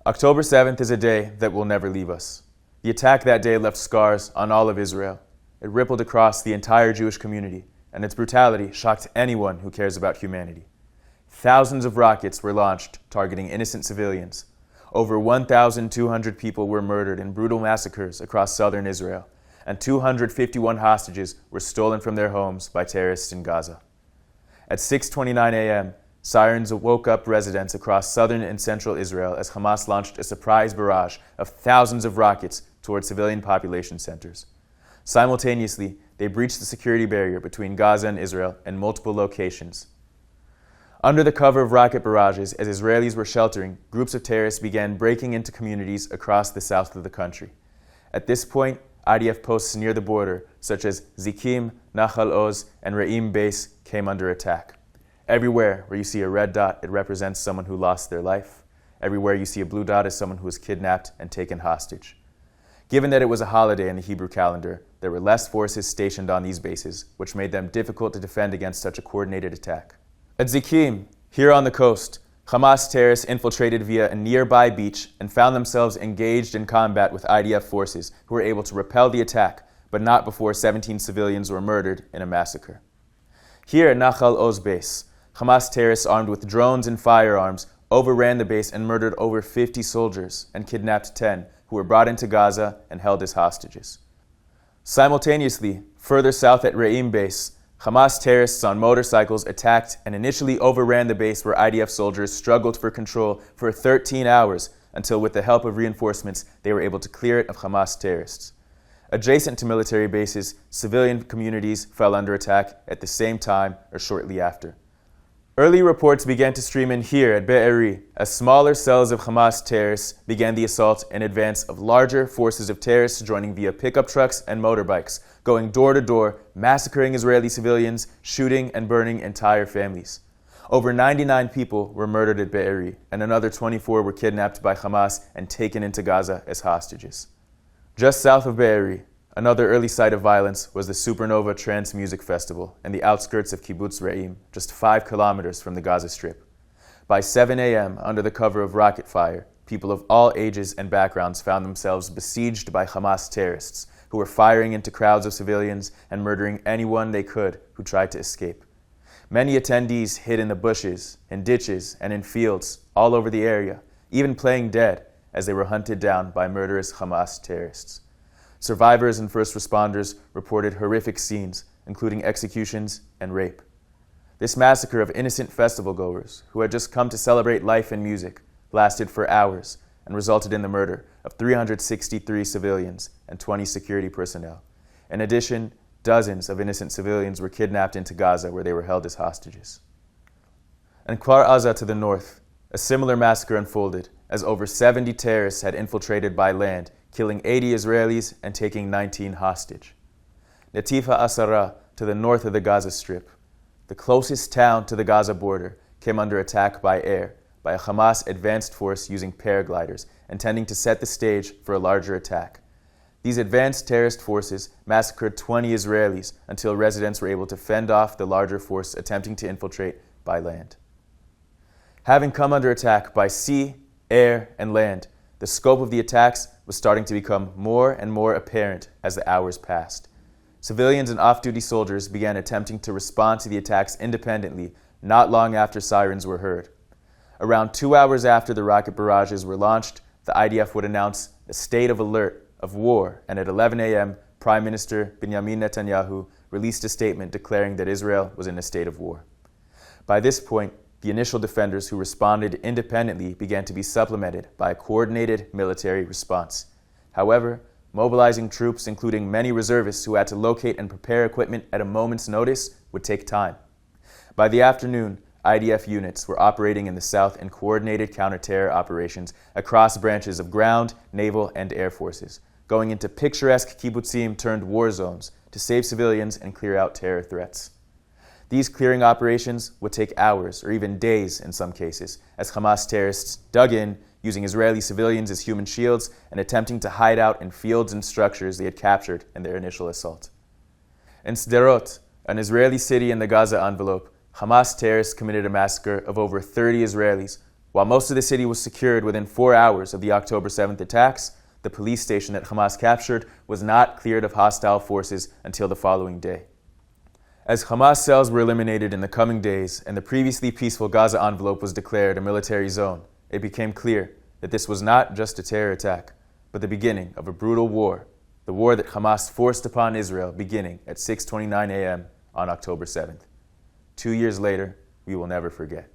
October 7th is a day that will never leave us. The attack that day left scars on all of Israel. It rippled across the entire Jewish community, and its brutality shocked anyone who cares about humanity. Thousands of rockets were launched targeting innocent civilians. Over 1,200 people were murdered in brutal massacres across southern Israel, and 251 hostages were stolen from their homes by terrorists in Gaza. At 6:29 a.m., sirens woke up residents across southern and central Israel as Hamas launched a surprise barrage of thousands of rockets toward civilian population centers. Simultaneously, they breached the security barrier between Gaza and Israel in multiple locations. Under the cover of rocket barrages, as Israelis were sheltering, groups of terrorists began breaking into communities across the south of the country. At this point, IDF posts near the border, such as Zikim, Nachal Oz, and Re'im base, came under attack. Everywhere where you see a red dot, it represents someone who lost their life. Everywhere you see a blue dot is someone who was kidnapped and taken hostage. Given that it was a holiday in the Hebrew calendar, there were less forces stationed on these bases, which made them difficult to defend against such a coordinated attack. At Zikim, here on the coast, Hamas terrorists infiltrated via a nearby beach and found themselves engaged in combat with IDF forces who were able to repel the attack, but not before 17 civilians were murdered in a massacre. Here at Nachal Oz base, Hamas terrorists armed with drones and firearms overran the base and murdered over 50 soldiers and kidnapped 10 who were brought into Gaza and held as hostages. Simultaneously, further south at Re'im base, Hamas terrorists on motorcycles attacked and initially overran the base where IDF soldiers struggled for control for 13 hours until, with the help of reinforcements, they were able to clear it of Hamas terrorists. Adjacent to military bases, civilian communities fell under attack at the same time or shortly after. Early reports began to stream in here at Be'eri as smaller cells of Hamas terrorists began the assault in advance of larger forces of terrorists joining via pickup trucks and motorbikes, going door to door, massacring Israeli civilians, shooting and burning entire families. Over 99 people were murdered at Be'eri, and another 24 were kidnapped by Hamas and taken into Gaza as hostages. Just south of Be'eri, another early site of violence was the Supernova Trance Music Festival in the outskirts of Kibbutz Re'im, just 5 kilometers from the Gaza Strip. By 7 a.m., under the cover of rocket fire, people of all ages and backgrounds found themselves besieged by Hamas terrorists who were firing into crowds of civilians and murdering anyone they could who tried to escape. Many attendees hid in the bushes, in ditches, and in fields all over the area, even playing dead as they were hunted down by murderous Hamas terrorists. Survivors and first responders reported horrific scenes, including executions and rape. This massacre of innocent festival-goers who had just come to celebrate life and music lasted for hours and resulted in the murder of 363 civilians and 20 security personnel. In addition, dozens of innocent civilians were kidnapped into Gaza where they were held as hostages. In Kfar Aza to the north, a similar massacre unfolded as over 70 terrorists had infiltrated by land, killing 80 Israelis and taking 19 hostage. Natifa Asara, to the north of the Gaza Strip, the closest town to the Gaza border, came under attack by air by a Hamas advanced force using paragliders, intending to set the stage for a larger attack. These advanced terrorist forces massacred 20 Israelis until residents were able to fend off the larger force attempting to infiltrate by land. Having come under attack by sea, air, and land, the scope of the attacks was starting to become more and more apparent as the hours passed. Civilians and off-duty soldiers began attempting to respond to the attacks independently not long after sirens were heard. Around 2 hours after the rocket barrages were launched, the IDF would announce a state of alert of war, and at 11 a.m., Prime Minister Benjamin Netanyahu released a statement declaring that Israel was in a state of war. By this point, the initial defenders who responded independently began to be supplemented by a coordinated military response. However, mobilizing troops, including many reservists who had to locate and prepare equipment at a moment's notice, would take time. By the afternoon, IDF units were operating in the south in coordinated counter-terror operations across branches of ground, naval, and air forces, going into picturesque kibbutzim turned war zones to save civilians and clear out terror threats. These clearing operations would take hours or even days in some cases, as Hamas terrorists dug in, using Israeli civilians as human shields and attempting to hide out in fields and structures they had captured in their initial assault. In Sderot, an Israeli city in the Gaza envelope, Hamas terrorists committed a massacre of over 30 Israelis, While most of the city was secured within 4 hours of the October 7th attacks, the police station that Hamas captured was not cleared of hostile forces until the following day. As Hamas cells were eliminated in the coming days and the previously peaceful Gaza envelope was declared a military zone, it became clear that this was not just a terror attack, but the beginning of a brutal war, the war that Hamas forced upon Israel beginning at 6:29 a.m. on October 7th. 2 years later, we will never forget.